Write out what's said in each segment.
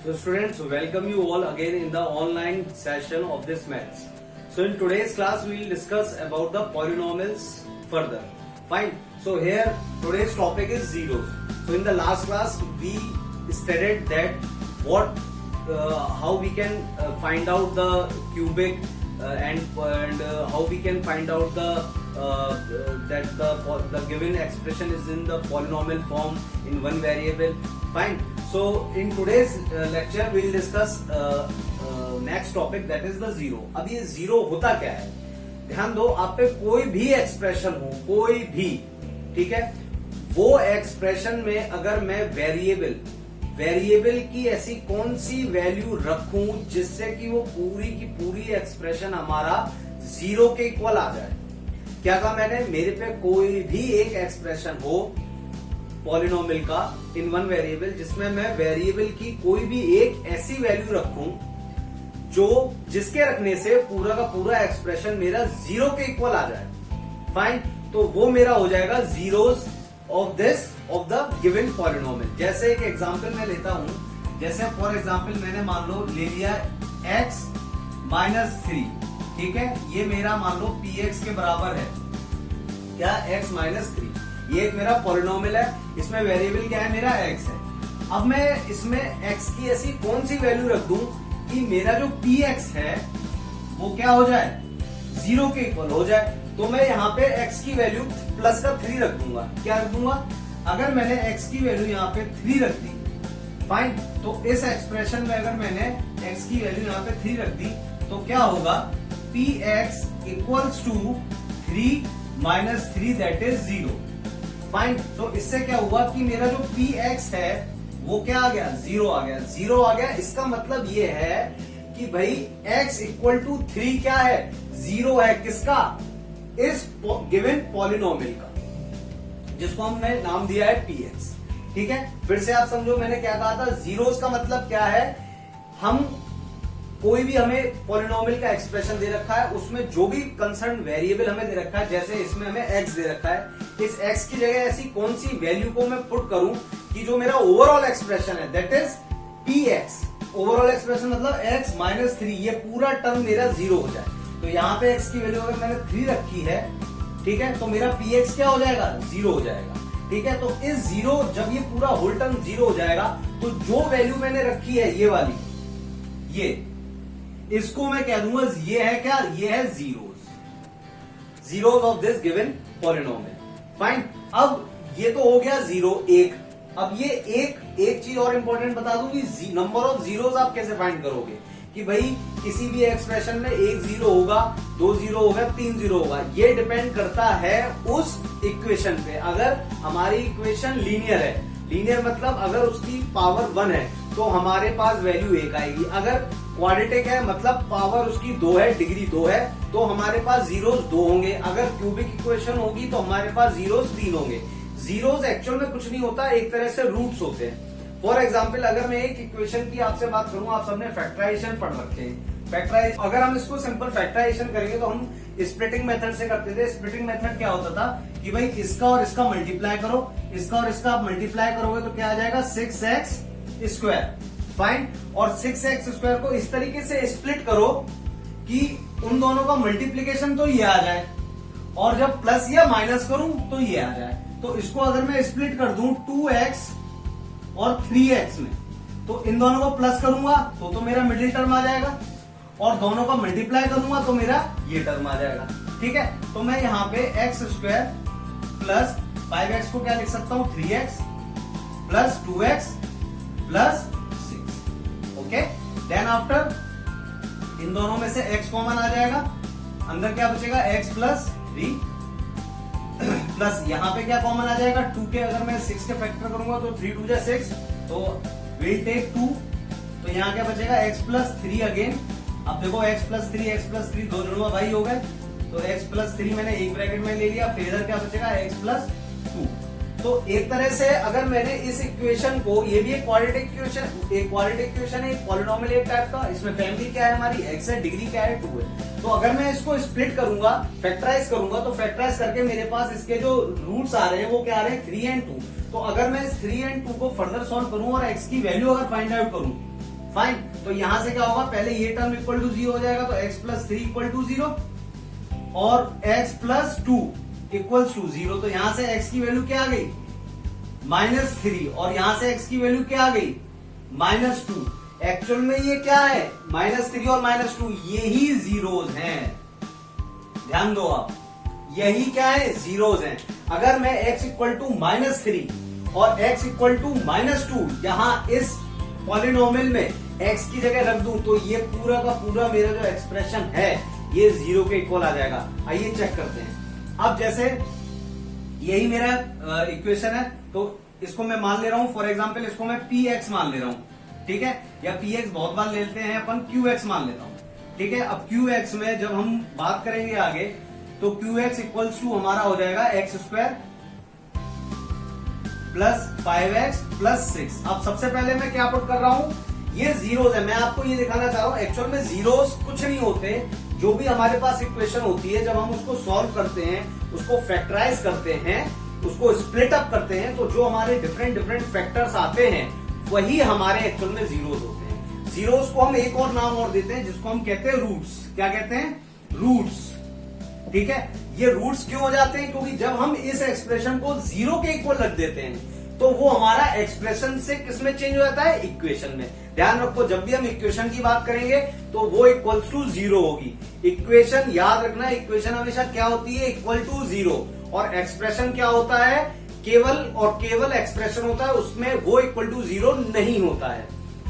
So students, welcome you all again in the online session of this maths. So in today's class we will discuss about the polynomials further. Fine. So here today's topic is zeros. So in the last class we studied that how we can find out the cubic and how we can find out that the given expression is in the polynomial form in one variable. Fine. So in today's lecture we will discuss next topic, that is the zero. अब ये zero होता क्या है, ध्यान दो. आप पे कोई भी एक्सप्रेशन हो, कोई भी, ठीक है, वो एक्सप्रेशन में अगर मैं वेरिएबल की ऐसी कौन सी वैल्यू रखूं जिससे कि वो पूरी की पूरी एक्सप्रेशन हमारा जीरो के इक्वल आ जाए. क्या कहा मैंने, मेरे पे कोई भी एक एक्सप्रेशन हो पॉलिनोमियल का इन वन वेरिएबल जिसमें मैं वेरिएबल की कोई भी एक ऐसी वैल्यू रखूं जिसके रखने से पूरा का पूरा एक्सप्रेशन मेरा जीरो के इक्वल आ जाए. फाइन. तो वो मेरा हो जाएगा zeros of the given polynomial. जैसे एक एग्जांपल मैं लेता हूं, जैसे फॉर एग्जांपल मैंने मान लो ले लिया x -3, ठीक है, ये मेरा मान लो px के बराबर है. क्या, x -3. ये एक मेरा पॉलिनोमियल है, इसमें वेरिएबल क्या है, मेरा x है. अब मैं इसमें x की ऐसी कौन सी वैल्यू रख दूं कि मेरा जो px है वो क्या हो जाए, जीरो के इक्वल हो जाए. तो मैं यहाँ पे x की वैल्यू प्लस का 3 रख दूंगा. क्या रख दूंगा, अगर मैंने x की वैल्यू यहाँ पे 3 रख दी, फाइन, तो इस एक्सप्रेशन में अगर मैंने x की वैल्यू यहाँ पे 3 रख दी तो क्या होगा, px equals to 3 - 3 that is 0. Fine. तो इससे क्या हुआ कि मेरा जो px है वो क्या आ गया, जीरो आ गया. जीरो आ गया, इसका मतलब ये है कि भाई x इक्वल टू 3 क्या है, जीरो है. किसका, इस गिवन पॉलिनोमियल का, जिसको हमने नाम दिया है px. ठीक है, फिर से आप समझो मैंने क्या कहा था. जीरोस का मतलब क्या है, हम कोई भी हमें पॉलिनोमियल का एक्सप्रेशन दे रखा है, उसमें जो भी कंसर्न वेरिएबल हमें दे रखा है, जैसे इसमें हमें x दे रखा है, इस x की जगह ऐसी कौन सी वैल्यू को मैं पुट करूं कि जो मेरा ओवरऑल एक्सप्रेशन है that is px. Overall expression मतलब x -3, ये पूरा टर्म मेरा जीरो हो जाए. तो यहाँ पे x की वैल्यू अगर मैंने 3 रखी है, ठीक है, तो मेरा px क्या हो जाएगा, जीरो हो जाएगा. ठीक है, तो इस जीरो, जब ये पूरा होल टर्म जीरो हो जाएगा तो जो वैल्यू मैंने रखी है ये वाली, ये इसको मैं कह दूंगा ये है क्या, ये है zeros of this given polynomial. Fine. अब ये तो हो गया जीरो, एक. अब ये एक चीज और इंपॉर्टेंट बता दूं कि नंबर ऑफ जीरोस आप कैसे फाइंड करोगे कि भाई किसी भी एक्सप्रेशन में 1 जीरो होगा, 2 जीरो होगा, 3 जीरो होगा. ये डिपेंड करता है उस इक्वेशन पे. अगर हमारी इक्वेशन लीनियर है, लीनियर मतलब अगर उसकी पावर 1 है तो हमारे पास वैल्यू 1 आएगी. अगर क्वाड्रेटिक है मतलब पावर उसकी 2 है, डिग्री 2 है, तो हमारे पास जीरोस 2 होंगे. अगर क्यूबिक इक्वेशन होगी तो हमारे पास जीरोस 3 होंगे. जीरोस एक्चुअल में कुछ नहीं होता, एक तरह से रूट्स होते हैं. फॉर एग्जाम्पल अगर मैं एक इक्वेशन की आपसे बात करूं, आप सबने फैक्टराइजेशन पढ़ रखे हैं. फैक्टराइजेशन, अगर हम इसको सिंपल फैक्टराइजेशन करेंगे तो हम स्प्लिटिंग मेथड से करते थे. स्प्लिटिंग मेथड क्या होता था कि भाई इसका और इसका मल्टीप्लाई करो, इसका और इसका आप मल्टीप्लाई करोगे तो क्या आ जाएगा, 6x². फाइन. और 6x² को इस तरीके से स्प्लिट करो कि उन दोनों का मल्टीप्लीकेशन तो ये आ जाए, और जब प्लस या माइनस करूं तो ये आ जाए. तो इसको अगर मैं स्प्लिट कर दूं 2x और 3x में, तो इन दोनों को प्लस करूंगा तो मेरा मिडिल टर्म आ जाएगा, और दोनों का मल्टीप्लाई करूंगा तो मेरा ये टर्म आ जाएगा. ठीक है, तो मैं यहाँ पे x² प्लस 5x को क्या लिख सकता हूं, 3x plus 2x plus 6. Okay. Then after इन दोनों में से x कॉमन आ जाएगा, अंदर क्या बचेगा, x प्लस 3 प्लस यहाँ पे क्या कॉमन आ जाएगा, 2 के अगर मैं 6 के फैक्टर करूंगा तो 3 2 6, तो विल टेक 2. तो यहाँ क्या बचेगा, x प्लस 3 अगेन. अब देखो x प्लस 3 दो जुड़वा भाई हो गए, तो x प्लस 3 मैंने एक ब्रैकेट में ले लिया, फिर इधर क्या बचेगा, x प्लस 2. तो एक तरह से अगर मैंने इस इक्वेशन को, ये भी एक क्वाड्रेटिक इक्वेशन है, एक पॉलिनोमियल एक टाइप का, इसमें फैमिली क्या है हमारी, x है, डिग्री क्या है, 2 है. तो अगर मैं इसको स्प्लिट करूंगा, फैक्टराइज करूंगा, तो फैक्टराइज करके मेरे पास इसके जो रूट्स आ रहे हैं वो क्या आ रहे हैं, 3 और 2. तो अगर मैं इस 3 और 2 को फर्दर सॉल्व करूं और x की वैल्यू अगर फाइंड आउट करूं, फाइन। तो यहां से क्या होगा, पहले ये टर्म इक्वल टू 0 हो जाएगा, तो x प्लस 3 इक्वल टू 0 और x प्लस 2 इक्वल्स टू 0। तो यहां से x की वैल्यू क्या आ गई, -3, और यहां से x की वैल्यू क्या आ गई, -2। एक्चुअल में ये क्या है, -3 और -2 यही जीरोज हैं, ध्यान दो आप, यही क्या है, जीरोज हैं। अगर मैं x इक्वल टू -3 और x इक्वल टू -2 यहां इस पॉलिनोमियल में x की जगह रख दूं, तो ये पूरा का पूरा मेरा जो एक्सप्रेशन है ये 0 के इक्वल आ जाएगा। आइए चेक करते हैं। अब जैसे यही मेरा इक्वेशन है, तो इसको मैं मान ले रहा हूं, फॉर एग्जाम्पल इसको मैं px मान ले रहा हूं, ठीक है, या px बहुत बार लेते हैं अपन, qx मान लेता हूं, ठीक है। अब qx में जब हम बात करेंगे आगे, तो qx इक्वल्स टू हमारा हो जाएगा x² प्लस 5x प्लस 6। अब सबसे पहले मैं क्या पुट कर रहा हूं, ये जीरोस है, मैं आपको ये दिखाना चाह रहा हूं, एक्चुअल में जीरोस कुछ नहीं होते। जो भी हमारे पास इक्वेशन होती है, जब हम उसको सॉल्व करते हैं, उसको फैक्टराइज करते हैं, उसको स्प्लिट अप करते हैं, तो जो हमारे डिफरेंट डिफरेंट फैक्टर्स आते हैं वही हमारे एक्चुअल में जीरोस होते हैं। जीरोस को हम एक और नाम और देते हैं, जिसको हम कहते हैं रूट्स। क्या कहते हैं, रूट्स, ठीक है। ये रूट्स क्यों हो जाते हैं, क्योंकि जब हम इस एक्सप्रेशन को 0 के इक्वल रख देते हैं, तो वो हमारा एक्सप्रेशन से किसमें चेंज हो जाता है, इक्वेशन में। ध्यान रखो, जब भी हम इक्वेशन की बात करेंगे तो वो इक्वल्स टू 0 होगी। इक्वेशन याद रखना, इक्वेशन हमेशा क्या होती है, इक्वल टू 0, और एक्सप्रेशन क्या होता है, केवल और केवल एक्सप्रेशन होता है, उसमें वो इक्वल टू 0 नहीं होता है।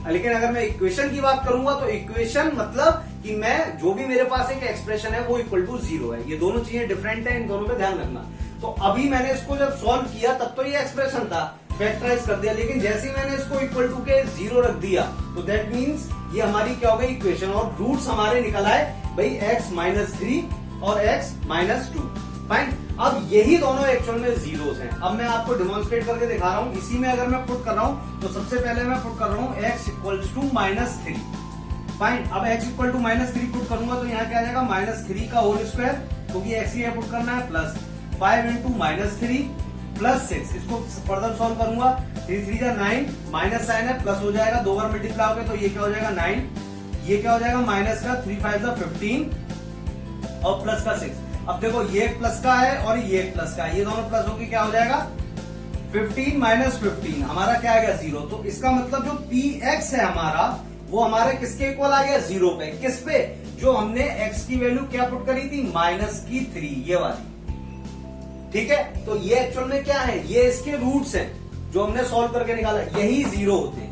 लेकिन अगर मैं इक्वेशन की बात करूंगा, तो इक्वेशन मतलब कि मैं जो भी मेरे पास एक एक्सप्रेशन है वो इक्वल टू 0 है। ये दोनों चीजें डिफरेंट है, इन दोनों पे ध्यान रखना। तो अभी मैंने इसको जब सॉल्व किया तब तो ये एक्सप्रेशन था, फैक्टराइज कर दिया, लेकिन जैसे ही मैंने इसको इक्वल टू के 0 रख दिया, तो दैट मीन्स ये हमारी क्या हो गई, इक्वेशन, और रूट्स हमारे निकल आए भाई x-3 और x-2। फाइन। अब यही दोनों एक्चुअल में जीरोस हैं। अब मैं आपको डिमॉन्स्ट्रेट करके दिखा रहा हूं। इसी में अगर मैं पुट कर रहा हूं, तो सबसे पहले मैं पुट कर रहा हूं x इक्वल्स टू -3। फाइन। अब x इक्वल टू -3 पुट करूंगा, तो यहाँ क्या आ जाएगा, -3 का होल स्क्वायर, क्योंकि x ही पुट करना है, प्लस 5 इंटू -3 प्लस 6। इसको फर्दर सॉल्व करूंगा, 3 3 जा 9, माइनस साइन है, प्लस हो जाएगा, 2 बार मल्टीप्लाई हो गया, तो ये क्या हो जाएगा 9, ये क्या हो जाएगा माइनस का 3 5 जा 15 और प्लस का 6। अब देखो ये प्लस का है और ये प्लस का है, ये दोनों प्लस होकर क्या हो जाएगा 15 माइनस 15, हमारा क्या आ गया 0। तो इसका मतलब जो px है हमारा, वो हमारे किसके इक्वल आ गया, 0 पे। किस पे, जो हमने x की वैल्यू क्या पुट करी थी, -3, ये वाली, ठीक है। तो ये एक्चुअल में क्या है, ये इसके रूट्स हैं जो हमने सॉल्व करके निकाला, यही 0 होते हैं।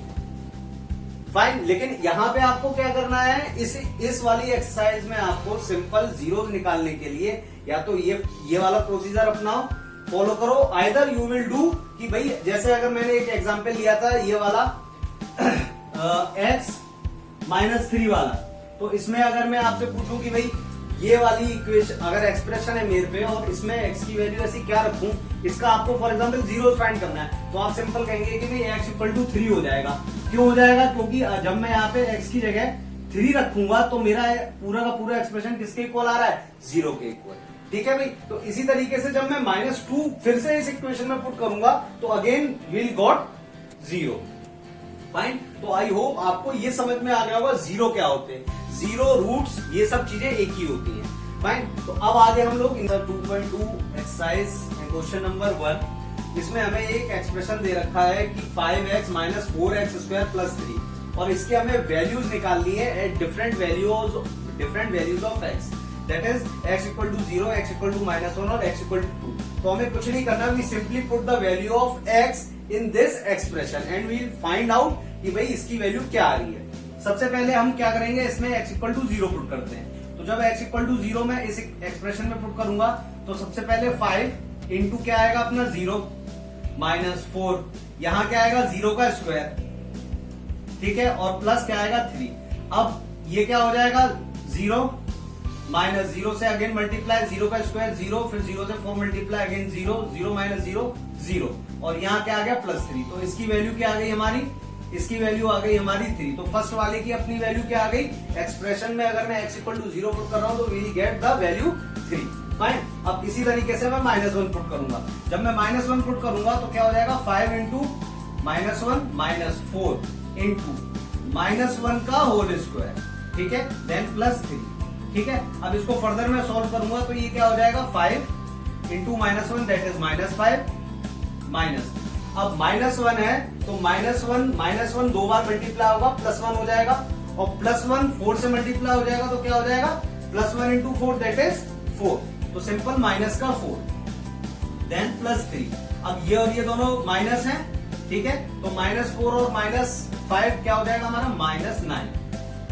फाइन। लेकिन यहां पे आपको क्या करना है, इस वाली एक्सरसाइज में आपको सिंपल जीरोस निकालने के लिए या तो ये वाला प्रोसीजर अपनाओ, फॉलो करो। आइदर यू विल डू कि भाई, जैसे अगर मैंने एक एग्जांपल लिया था ये वाला x-3 वाला, तो इसमें अगर मैं आपसे पूछूं कि भाई ये वाली इक्वेशन अगर एक्सप्रेशन है मेरे पे और इसमें x की वैल्यू ऐसी क्या रखूं, इसका आपको फॉर एग्जांपल जीरो फाइंड करना है, तो आप सिंपल कहेंगे कि भाई x इक्वल टू 3 हो जाएगा। क्यों हो जाएगा, क्योंकि जब मैं यहाँ पे x की जगह 3 रखूंगा तो मेरा पूरा का पूरा एक्सप्रेशन किसके इक्वल आ रहा है, 0 के इक्वल। ठीक है भाई। तो इसी तरीके से जब मैं -2 फिर से इस इक्वेशन में पुट करूंगा, तो अगेन विल गॉट 0। फाइन। तो आई होप आपको ये समझ में आ गया होगा जीरो क्या होते हैं, जीरो, रूट्स, ये सब चीजें एक ही होती हैं। फाइन। तो अब आगे हम लोग 2.2 एक्सरसाइज क्वेश्चन नंबर 1, इसमें हमें एक एक्सप्रेशन दे रखा है कि 5x - 4x² + 3, और इसके हमें वैल्यूज निकालनी है at different values of x, that is x equal to 0, x equal to -1 और x इक्वल टू 2। तो हमें कुछ नहीं करना, we simply put the value of x in this expression and we'll find out कि भाई इसकी वैल्यू क्या आ रही है। सबसे पहले हम क्या करेंगे, इसमें x इक्वल टू 0 पुट करते हैं। तो जब x इक्वल टू 0 में इस एक्सप्रेशन में पुट करूंगा, तो सबसे पहले 5 इंटू क्या आएगा अपना 0 -4, यहां क्या आएगा 0 का स्क्वायर, ठीक है, और प्लस क्या आएगा 3। अब ये क्या हो जाएगा 0 -0 से अगेन मल्टीप्लाई, 0 का स्क्वायर 0, फिर 0 से 4 मल्टीप्लाई अगेन 0, 0 - 0 0, और यहाँ क्या आ गया +3। तो इसकी वैल्यू क्या आ गई हमारी, इसकी वैल्यू आ गई हमारी 3। तो फर्स्ट वाले की अपनी वैल्यू क्या आ गई, एक्सप्रेशन में अगर मैं x इक्वल टू 0 पुट कर रहा हूं तो we get the value 3। Fine. अब इसी तरीके से मैं -1 पुट करूंगा। जब मैं -1 पुट करूंगा तो क्या हो जाएगा 5 इंटू -1 -4 इंटू -1 का होल स्क्वायर, ठीक है, देन +3, ठीक है। अब इसको फर्दर मैं सॉल्व करूंगा तो ये क्या हो जाएगा 5 इंटू -1 दैट इज -5 माइनस। अब -1 है तो -1 दो बार मल्टीप्लाई होगा, +1 हो जाएगा, और +1 4 से मल्टीप्लाई हो जाएगा तो क्या हो जाएगा +1 इंटू 4 दैट इज 4, तो सिंपल माइनस का 4, देन +3। अब ये और ये दोनों माइनस हैं, ठीक है, तो -4 और -5 क्या हो जाएगा हमारा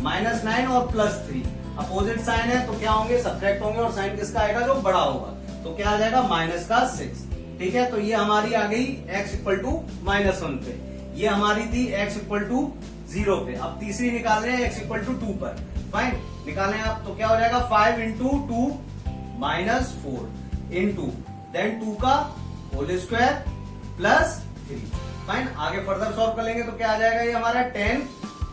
-9 और +3, अपोजिट साइन है तो क्या होंगे सब्ट्रैक्ट होंगे, और साइन किसका आएगा जो बड़ा होगा, तो क्या आ जाएगा -6, ठीक है। तो ये हमारी आ गई x इक्वल टू -1 पे, ये हमारी थी x इक्वल टू 0 पे। अब तीसरी निकाल रहे हैं x इक्वल टू 2 पर, फाइन निकालें आप, तो क्या हो जाएगा 5 इंटू 2 -4 इंटू देन 2 का होल स्क्वायर +3, फाइन। आगे फर्दर सॉल्व कर लेंगे तो क्या आ जाएगा ये हमारा 10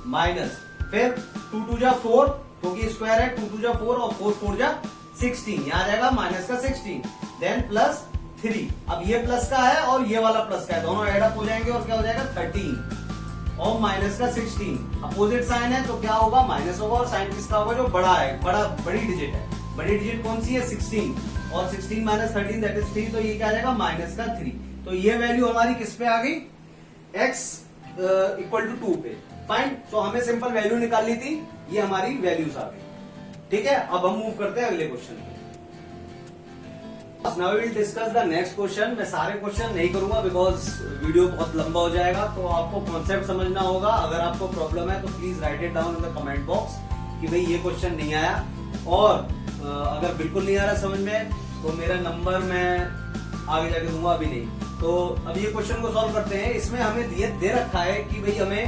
माइनस, फिर 2 2 जा 4 क्योंकि स्क्वायर है, 2 2 जा 4 और 4 4 जा 16, यहाँ आ जाएगा -16, देन +3। अब ये प्लस का है और ये वाला प्लस का है, दोनों एड अप हो जाएंगे और क्या हो जाएगा 13 और -16, अपोजिट साइन है तो क्या होगा माइनस होगा, और साइन किसका होगा जो बड़ा है, बड़ी डिजिट है, बड़ी डिजिट कौन सी है 16, और 16 - 13 दैट इज 3, तो ये क्या आ जाएगा -3। तो ये वैल्यू हमारी किस पे आ गई x इक्वल टू 2 पे, फाइन। सो हमें सिंपल वैल्यू निकालनी थी, ये हमारी वैल्यूज आ गई, ठीक है। अब हम मूव करते हैं अगले क्वेश्चन पे। Now we will discuss the next question। मैं सारे क्वेश्चन नहीं करूंगा बिकॉज वीडियो बहुत लंबा हो जाएगा, तो आपको कॉन्सेप्ट समझना होगा। अगर आपको प्रॉब्लम है तो please right it down in the comment box कि भाई ये क्वेश्चन नहीं आया, और अगर बिल्कुल नहीं आ रहा समझ में तो मेरा नंबर मैं आगे जाके दूंगा, अभी नहीं। तो अब ये क्वेश्चन को सॉल्व करते हैं। इसमें हमें दे रखा है कि भाई हमें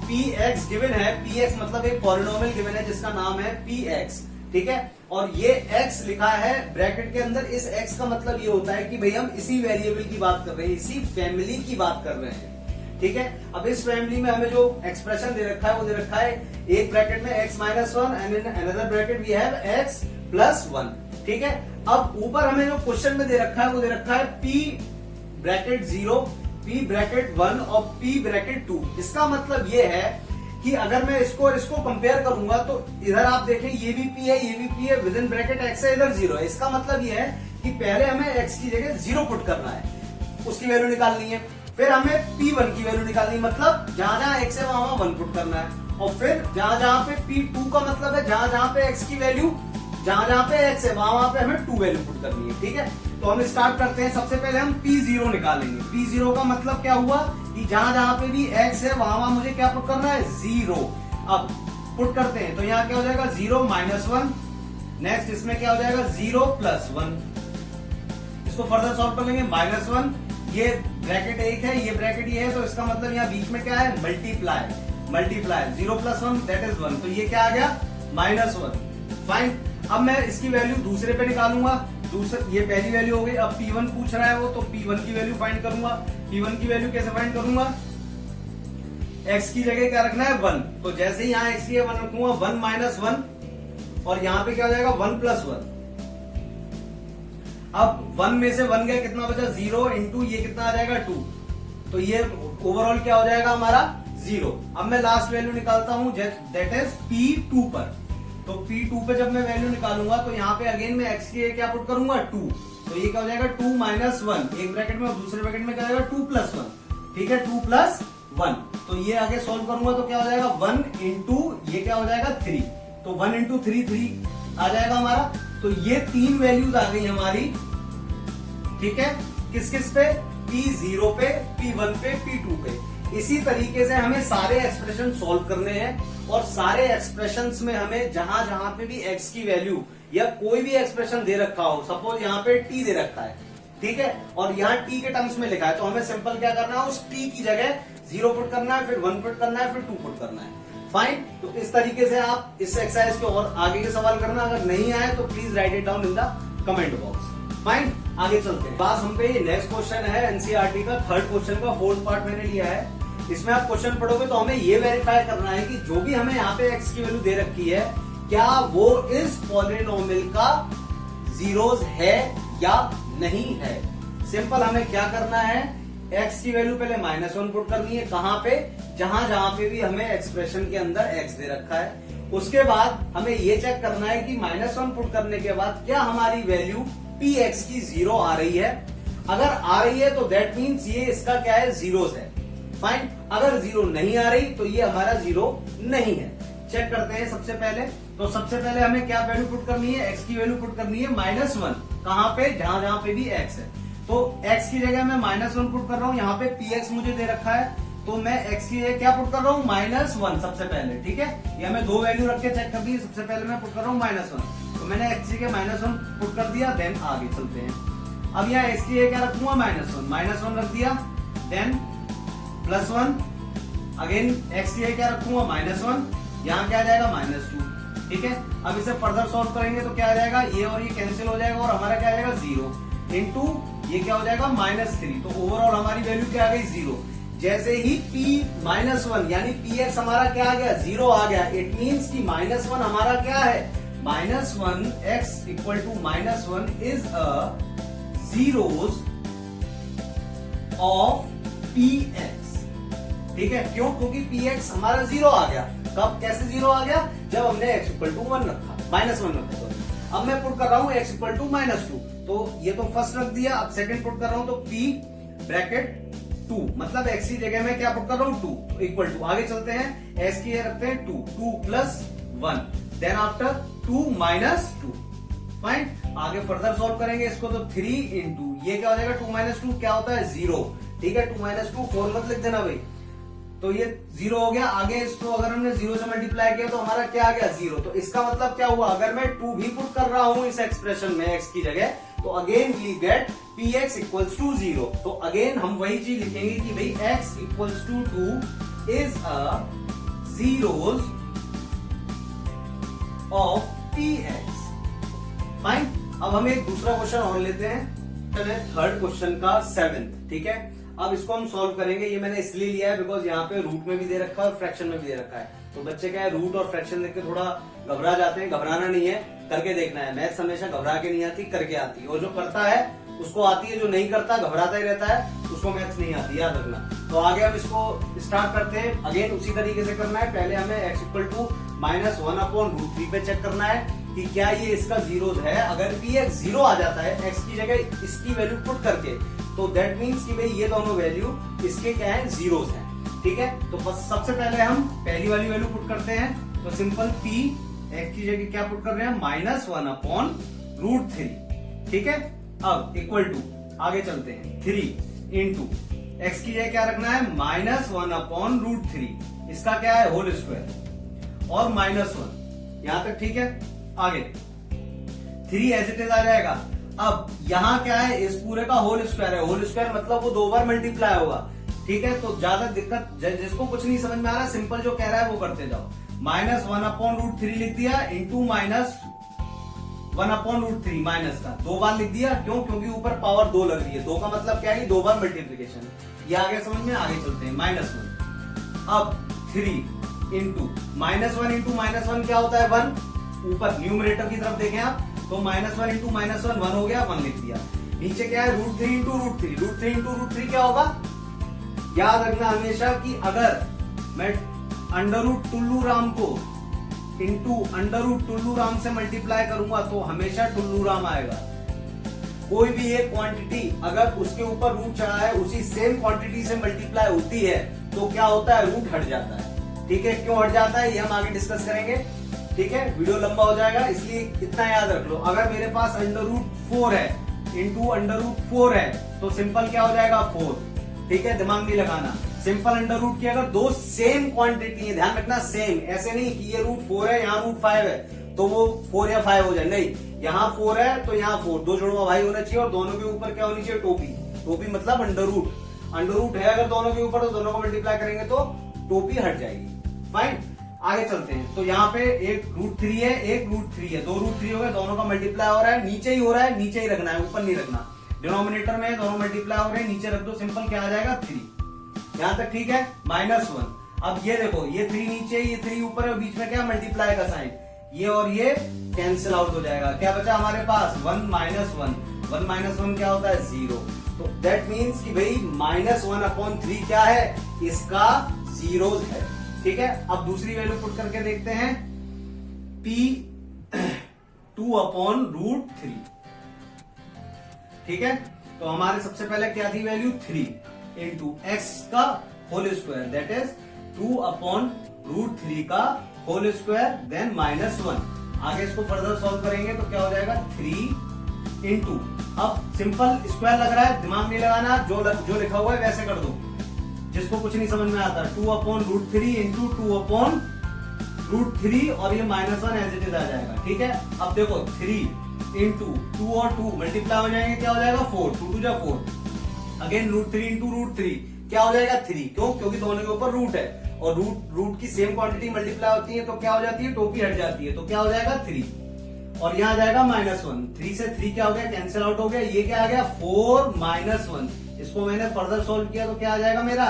px गिवन है, px मतलब एक पॉलिनोमियल गिवन है जिसका नाम है px, ठीक है, और ये x लिखा है ब्रैकेट के अंदर। इस x का मतलब ये होता है कि भाई हम इसी वेरिएबल की बात कर रहे हैं, इसी फैमिली की बात कर रहे हैं, ठीक है। अब इस फैमिली में हमें जो एक्सप्रेशन दे रखा है वो दे रखा है एक ब्रैकेट में x-1 and in another bracket we have x+1, ठीक है। अब ऊपर हमें जो क्वेश्चन में दे रखा है वो दे रखा है p ब्रैकेट 0, p ब्रैकेट 1 और p ब्रैकेट 2। इसका मतलब ये है कि अगर मैं इसको कंपेयर करूंगा तो इधर आप देखें ये भी p है, ये भी p है, विद इन ब्रैकेट x है, इधर 0 है। इसका मतलब ये है कि पहले हमें x की जगह 0 पुट करना है, उसकी वैल्यू निकालनी है, फिर हमें p1 की वैल्यू निकालनी है, मतलब जहां जहां x है वहां 1 पुट करना है, और फिर जहां जहां पे p2 का मतलब है जहां जहां पे x की वैल्यू, जहां जहां पे x है वहां पे हमें 2 वैल्यू पुट करनी है, ठीक है। तो हम स्टार्ट करते हैं। सबसे पहले हम p0 निकालेंगे। p0 का मतलब क्या हुआ कि जहां जहां पे भी x है वहां मुझे क्या पुट करना है 0। अब पुट करते हैं तो यहाँ क्या हो जाएगा 0 -1, नेक्स्ट इसमें क्या हो जाएगा 0 +1, इसको फर्दर सॉल्व कर लेंगे। -1 ये ब्रैकेट 1 है, ये ब्रैकेट ये है, तो इसका मतलब यहाँ बीच में क्या है मल्टीप्लाई 0 +1 दैट इज 1, तो ये क्या आ गया -1, फाइन। अब मैं इसकी वैल्यू दूसरे पे निकालूंगा, ये पहली वैल्यू हो गई। अब p1 पूछ रहा है वो, तो p1 की वैल्यू फाइंड करूंगा। p1 की वैल्यू कैसे फाइंड करूंगा, x की जगह क्या रखना है 1, तो जैसे ही यहाँ x की 1 रखूंगा 1 - 1, और यहाँ पे क्या हो जाएगा 1 +1। अब 1 में से 1 गया, कितना बचा 0 इंटू ये कितना आ जाएगा 2, तो ये ओवरऑल क्या हो जाएगा हमारा 0। अब मैं लास्ट वैल्यू निकालता हूं दैट इज p2 पर, तो p2 पे जब मैं वैल्यू निकालूंगा तो यहाँ पे अगेन मैं x की क्या पुट करूंगा 2, तो ये क्या हो जाएगा 2 - 1 एक ब्रैकेट में, और दूसरे ब्रैकेट में क्या हो जाएगा 2 +1, ठीक है 2 +1। तो ये आगे सॉल्व करूंगा तो क्या हो जाएगा 1 इंटू ये क्या हो जाएगा 3, तो 1 इंटू 3 आ जाएगा हमारा। तो ये 3 वैल्यूज आ गई हमारी, ठीक है, किस किस पे p0 पे, p1 पे, p2 पे। इसी तरीके से हमें सारे एक्सप्रेशन सॉल्व करने हैं, और सारे एक्सप्रेशंस में हमें जहां जहां पे भी x की वैल्यू या कोई भी एक्सप्रेशन दे रखा हो, सपोज यहाँ पे t दे रखा है, ठीक है, और यहाँ t के टर्म्स में लिखा है, तो हमें सिंपल क्या करना है उस t की जगह 0 पुट करना है, फिर 1 पुट करना है, फिर 2 पुट करना है, फाइन। तो इस तरीके से आप इस एक्सरसाइज के और आगे के सवाल करना। अगर नहीं आए तो please right it down in the comment box, fine. आगे चलते हैं। बात हम पे नेक्स्ट क्वेश्चन है एनसीईआरटी का, थर्ड क्वेश्चन का 4th पार्ट मैंने लिया है। इसमें आप क्वेश्चन पढ़ोगे तो हमें ये वेरीफाई करना है कि जो भी हमें यहाँ पे x की वैल्यू दे रखी है क्या वो इस पॉलिनोमियल का जीरोस है या नहीं है। सिंपल हमें क्या करना है, x की वैल्यू पहले -1 पुट करनी है, कहां पे जहां जहां पे भी हमें एक्सप्रेशन के अंदर x दे रखा है। उसके बाद हमें ये चेक करना है कि -1 पुट करने के बाद क्या हमारी वैल्यू px की 0 आ रही है। अगर आ रही है तो दैट मीन्स ये इसका क्या है, जीरोस है। फाइन। अगर 0 नहीं आ रही तो ये हमारा 0 नहीं है। चेक करते हैं सबसे पहले। तो सबसे पहले हमें क्या वैल्यू पुट करनी है, x की वैल्यू पुट करनी है -1। कहां पे, जहां जहां पे भी x है। तो x की जगह मैं -1 पुट कर रहा हूं। यहाँ पे px मुझे दे रखा है तो मैं x की जगह क्या पुट कर रहा हूँ, -1 सबसे पहले। ठीक है, या मैं दो वैल्यू रख के चेक कर दी। सबसे पहले मैं पुट कर रहा हूँ -1, तो मैंने x की जगह -1 पुट कर दिया। देन आगे चलते हैं। अब यहाँ x की जगह क्या रखूंगा, -1 रख दिया। देन +1, अगेन x की जगह क्या रखूंगा, -1, यहाँ क्या आ जाएगा, -2। ठीक है, अब इसे फर्दर सॉल्व करेंगे तो क्या आ जाएगा, ये और ये कैंसिल हो जाएगा और हमारा क्या आ जाएगा, 0 इंटू ये क्या हो जाएगा, -3। तो ओवरऑल हमारी वैल्यू क्या आ गई, 0। जैसे ही p-1 यानी px हमारा क्या आ गया, 0 आ गया। इट मीन्स कि -1 हमारा क्या है, -1 x equal to -1 is a zeros of px। ठीक है, क्यों, क्योंकि px हमारा 0 आ गया। कब, कैसे 0 आ गया, जब हमने x इक्वल टू 1 रखा, -1 रखा। अब मैं पुट कर रहा हूं x इक्वल टू -2, तो ये तो फर्स्ट रख दिया। अब सेकंड पुट कर रहा हूं तो p ब्रैकेट 2, मतलब x की जगह में क्या पुट कर रहा हूं, 2 इक्वल टू। आगे चलते हैं, s की जगह रखते हैं 2 प्लस 1, देन आफ्टर 2 -2। फाइन। आगे फर्दर सॉल्व करेंगे इसको तो 3 इंटू ये क्या हो जाएगा, 2 - 2 क्या होता है, 0। ठीक है, 2 - 2 4 मत लिख देना भाई, तो ये 0 हो गया। आगे इसको अगर हमने 0 से मल्टीप्लाई किया तो हमारा क्या आ गया, 0। तो इसका मतलब क्या हुआ, अगर मैं 2 भी पुट कर रहा हूं इस एक्सप्रेशन में x की जगह, तो again we get px equals to 0। तो अगेन हम वही चीज लिखेंगे कि भाई x equals to 2 is a zeros of px। Fine. अब हम एक दूसरा क्वेश्चन और लेते हैं, थर्ड क्वेश्चन का 7th। ठीक है, अब इसको हम सॉल्व करेंगे। ये मैंने इसलिए लिया है बिकॉज यहाँ पे रूट में भी दे रखा है और फ्रैक्शन में भी दे रखा है। तो बच्चे क्या है, रूट और फ्रैक्शन देख के थोड़ा घबरा जाते हैं। घबराना नहीं है, करके देखना है। मैथ्स हमेशा घबरा के नहीं आती, करके आती है। और जो करता है उसको आती है, जो नहीं करता घबराता ही रहता है उसको मैथ्स नहीं आती, याद रखना। तो आगे हम इसको स्टार्ट करते हैं। अगेन उसी तरीके से करना है। पहले हमें x इक्वल टू -1/√3 पे चेक करना है कि क्या ये इसका जीरोस है। अगर px 0 आ जाता है x की जगह इसकी वैल्यू पुट करके, तो दैट मीन्स कि भाई ये दोनों वैल्यू इसके क्या है, जीरोस हैं। ठीक है, तो बस सबसे पहले हम पहली वाली वैल्यू पुट करते हैं। तो सिंपल p x की जगह क्या पुट कर रहे हैं, -1/√3। ठीक है, अब इक्वल टू आगे चलते हैं, 3 इंटू x की जगह क्या रखना है, -1/√3। इसका क्या है, होल स्क्वायर और -1 यहां तक। ठीक है, आगे 3 एज इट इज आ जाएगा। अब यहाँ क्या है, इस पूरे का होल स्क्वायर है। होल स्क्वायर मतलब वो 2 बार मल्टीप्लाई होगा। ठीक है, तो ज्यादा दिक्कत, जिसको कुछ नहीं समझ में आ रहा है, सिंपल जो कह रहा है वो करते जाओ। -1/√3 लिख दिया इंटू -1/√3 माइनस का 2 बार लिख दिया। क्यों, क्योंकि ऊपर पावर 2 लग रही है। 2 का मतलब क्या है, 2 बार मल्टीप्लीकेशन। ये आगे समझ में, आगे चलते हैं। -1, अब 3 इंटू -1 इंटू -1 क्या होता है, 1। ऊपर न्यूमरेटर की तरफ देखें आप, तो -1 इंटू -1 1 हो गया, 1 लिख दिया। नीचे क्या है, √3 इंटू √3। √3 इंटू √3 क्या होगा, याद रखना हमेशा कि अगर मैं अंडर-रूट टुल्लू राम को इंटू अंडर-रूट टुल्लू राम से मल्टीप्लाई करूंगा तो हमेशा टुल्लू राम आएगा। कोई भी एक क्वांटिटी अगर उसके ऊपर रूट चढ़ा है, उसी सेम क्वांटिटी से मल्टीप्लाई होती है तो क्या होता है, रूट हट जाता है। ठीक है, क्यों हट जाता है ये हम आगे डिस्कस करेंगे। ठीक है, वीडियो लंबा हो जाएगा, इसलिए इतना याद रख लो। अगर मेरे पास अंडर-रूट 4 है इंटू अंडर-रूट 4 है तो सिंपल क्या हो जाएगा, 4। ठीक है, दिमाग नहीं लगाना। सिंपल अंडर-रूट की अगर 2 सेम क्वांटिटी है, ध्यान रखना सेम, ऐसे नहीं कि ये √4 है यहाँ √5 है तो वो 4 या 5 हो जाए, नहीं। यहाँ 4 है तो यहाँ 4, 2 जुड़वा भाई होना चाहिए और दोनों के ऊपर क्या होनी चाहिए, टोपी। टोपी मतलब अंडर-रूट। अंडर-रूट है अगर दोनों के ऊपर तो दोनों को मल्टीप्लाई करेंगे तो टोपी हट जाएगी। फाइन, आगे चलते हैं। तो यहाँ पे एक √3 है, एक √3 है, 2 √3 हो गए, दोनों का मल्टीप्लाई हो रहा है, नीचे ही हो रहा है, नीचे ही रखना है, ऊपर नहीं रखना। डिनोमिनेटर में दोनों मल्टीप्लाई हो रहे हैं, नीचे रख दो, सिंपल क्या आ जाएगा, 3। यहां तक ठीक है, -1। अब ये देखो, ये 3 नीचे, ये 3 ऊपर है, बीच में क्या मल्टीप्लाई का साइन, ये और ये कैंसिल आउट हो जाएगा। क्या बचा हमारे पास, 1 - 1 1 - 1 क्या होता है, 0। तो दैट मीन्स कि भाई -1/3 क्या है, इसका जीरोज है। ठीक है, अब दूसरी वैल्यू पुट करके देखते हैं, P 2/√3। ठीक है, तो हमारे सबसे पहले क्या थी वैल्यू 3 इंटू एक्स का होल स्क्वायर, दैट इज 2/√3 का होल स्क्वायर, देन -1। आगे इसको फर्दर सॉल्व करेंगे तो क्या हो जाएगा 3 इंटू, अब सिंपल स्क्वायर लग रहा है, दिमाग नहीं लगाना, जो लिखा हुआ है वैसे कर दो, जिसको कुछ नहीं समझ में आता। 2/√3 इंटू 2/√3 और ये -1 एज इट इज आ जाएगा। ठीक है, अब देखो 3 इंटू 2 और 2 मल्टीप्लाई हो जाएंगे, क्या हो जाएगा 4, 2 2 जा 4, अगेन √3 इंटू √3 क्या हो जाएगा 3, क्यों? क्योंकि दोनों के ऊपर रूट है और रूट की सेम क्वांटिटी मल्टीप्लाई होती है तो क्या हो जाती है, टोपी हट जाती है, तो क्या हो जाएगा 3 और यहाँ आ जाएगा -1। 3 से 3 क्या हो गया, कैंसिल आउट हो गया, ये क्या आ गया 4 -1। इसको मैंने फर्दर सोल्व किया तो क्या आ जाएगा मेरा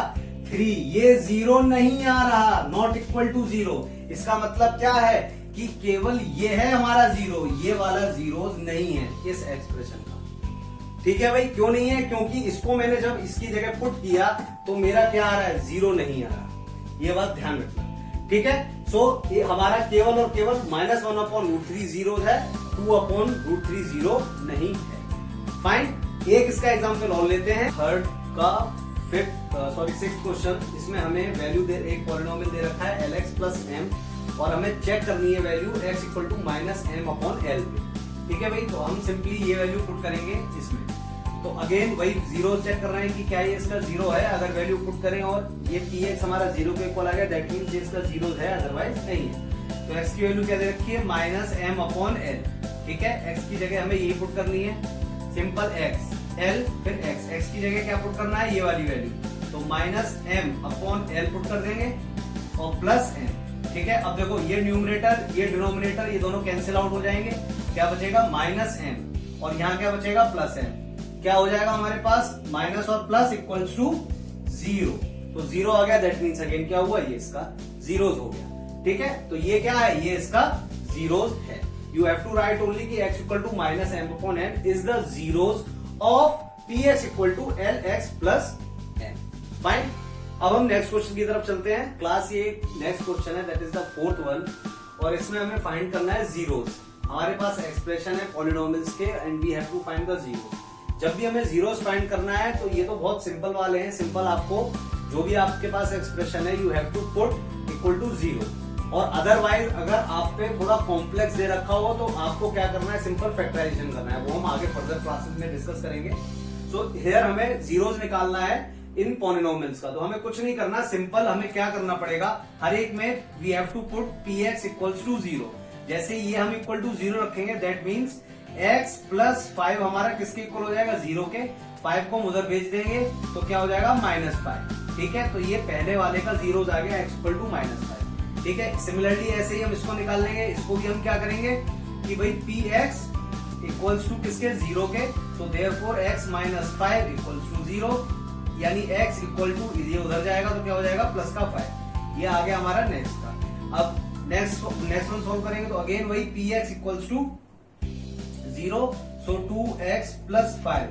3, ये 0 नहीं आ रहा, नॉट इक्वल टू 0। इसका मतलब क्या है कि केवल ये है हमारा 0, ये वाला जीरो नहीं है इस एक्सप्रेशन का। ठीक है भाई, क्यों नहीं है? क्योंकि इसको मैंने जब इसकी जगह पुट किया तो मेरा क्या आ रहा है, 0 नहीं आ रहा, ये बात ध्यान रखना। ठीक है, सो ये हमारा केवल और केवल -1/√3 जीरो है, 2/√3 जीरो नहीं है। फाइन, एक इसका एग्जाम्पल और लेते हैं, थर्ड का सिक्स्थ क्वेश्चन। इसमें हमें वैल्यू एक पॉलिनोमियल दे रखा है LX + M और हमें चेक करनी है वैल्यू x = -m/L पे। ठीक है भाई, तो हम सिंपली ये वैल्यू पुट करेंगे इसमें, तो अगेन वही जीरो चेक कर रहे हैं कि क्या ये इसका जीरो है। अगर वैल्यू पुट करें और ये px हमारा 0 के इक्वल आ गया, दैट मींस ये इसका जीरो है, अदरवाइज नहीं है। तो x की वैल्यू क्या दे रखी है, -m/L। ठीक है, x की जगह हमें ये पुट करनी है, सिंपल x L फिर x की जगह क्या पुट करना है, ये वाली वैल्यू, तो -m/L पुट कर देंगे और प्लस m। ठीक है, अब देखो ये न्यूमरेटर ये डिनोमिनेटर ये दोनों कैंसिल आउट हो जाएंगे, क्या बचेगा -m और यहाँ क्या बचेगा +m। क्या हो जाएगा हमारे पास, माइनस और प्लस इक्वल्स टू 0, तो 0 आ गया, दैट मीन्स अगेन क्या हुआ, ये इसका जीरोस हो गया। ठीक है, तो ये क्या है, ये इसका जीरोस है। You have to write only कि x = -m/n is the zeros of px = LX + m। Fine, अब हम नेक्स्ट क्वेश्चन की तरफ चलते हैं। क्लास ये नेक्स्ट क्वेश्चन है, that is the 4th one, और इसमें हमें फाइंड करना है जीरोस। हमारे पास एक्सप्रेशन है पॉलिनोमियल्स के and we have to find the zeros. जब भी हमें जीरोस फाइंड करना है तो ये तो बहुत सिंपल वाले हैं, सिंपल आपको जो भी आपके पास एक्सप्रेशन है you have to put equal to 0, और अदरवाइज अगर आप पे थोड़ा कॉम्प्लेक्स दे रखा हो तो आपको क्या करना है, सिंपल फैक्टराइजेशन करना है, वो हम आगे फर्दर क्लासेस में डिस्कस करेंगे। सो हियर हमें जीरोस निकालना है इन पॉलिनोमियल्स का, तो हमें कुछ नहीं करना, सिंपल हमें क्या करना पड़ेगा, हर एक में we have to put px = 0। जैसे ये हम इक्वल टू 0 रखेंगे, दैट मीन्स x + 5 हमारा किसके इक्वल हो जाएगा, 0 के। 5 को हम उधर भेज देंगे तो क्या हो जाएगा, -5। ठीक है, तो ये पहले वाले का जीरोस आ गया, x = -5। ठीक है, सिमिलरली ऐसे ही हम इसको निकाल लेंगे, इसको भी हम क्या करेंगे कि भाई px = किसके, 0 के, तो देयरफॉर x - 5 = 0, यानी x = ये उधर जाएगा तो क्या हो जाएगा, +5। ये आ गया हमारा नेक्स्ट का। अब नेक्स्ट वन सॉल्व करेंगे तो अगेन वही px = 0, सो 2x + 5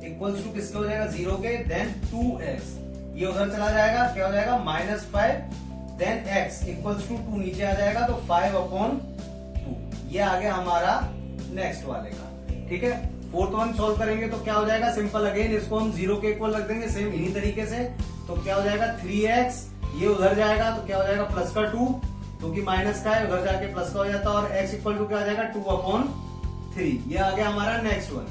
= किसके हो जाएगा, 0 के, देन 2x, ये उधर चला जाएगा, क्या हो जाएगा, -5, देन x = 2 नीचे आ जाएगा तो 5/2। ये आ गया हमारा नेक्स्ट वाले का। ठीक है, 4th वन सॉल्व करेंगे तो क्या हो जाएगा, सिंपल अगेन इसको हम 0 के इक्वल रख देंगे, सेम इन्हीं तरीके से, तो क्या हो जाएगा 3x, ये उधर जाएगा तो क्या हो जाएगा, +2, क्योंकि माइनस का है, उधर जाके प्लस का हो जाता है, और x = क्या आ जाएगा, 2/3। ये आ गया हमारा नेक्स्ट वन।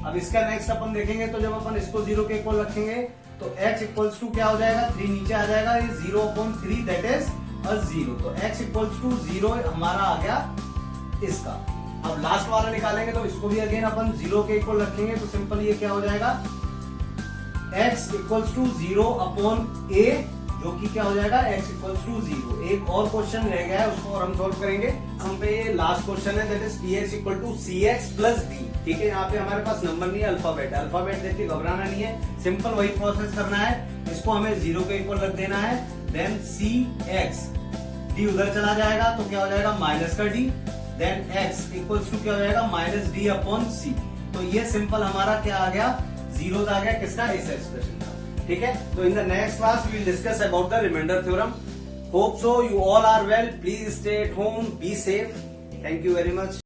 अब इसका नेक्स्ट अपन देखेंगे तो जब अपन इसको 0 के इक्वल रखेंगे तो x = क्या हो जाएगा, 3 नीचे आ जाएगा, ये 0/3 दैट इज 0, तो x = 0 हमारा आ गया इसका। अब लास्ट वाला निकालेंगे तो इसको भी अगेन अपन 0 के इक्वल रखेंगे तो सिंपल ये क्या हो जाएगा, x = 0/a, जो कि क्या हो जाएगा, x = 0। एक और क्वेश्चन रह गया है, उसको और हम सॉल्व करेंगे। हम पे ये लास्ट क्वेश्चन है, that is px = cx + d। ठीक है, यहाँ पे हमारे पास नंबर नहीं है, अल्फाबेट देख के घबराना नहीं है, सिंपल वही प्रोसेस करना है। इसको हमें 0 के इक्वल रख देना है, देन cx, d उधर चला जाएगा तो क्या हो जाएगा, -d, देन x = क्या हो जाएगा, -d/c। तो ये सिंपल हमारा क्या आ गया, जीरोस आ गया, किसका, इस एक्सप्रेशन का। ठीक है, तो in the next class we will discuss about the reminder theorem. Hope so you all are well. Please stay at home, be safe. Thank you very much.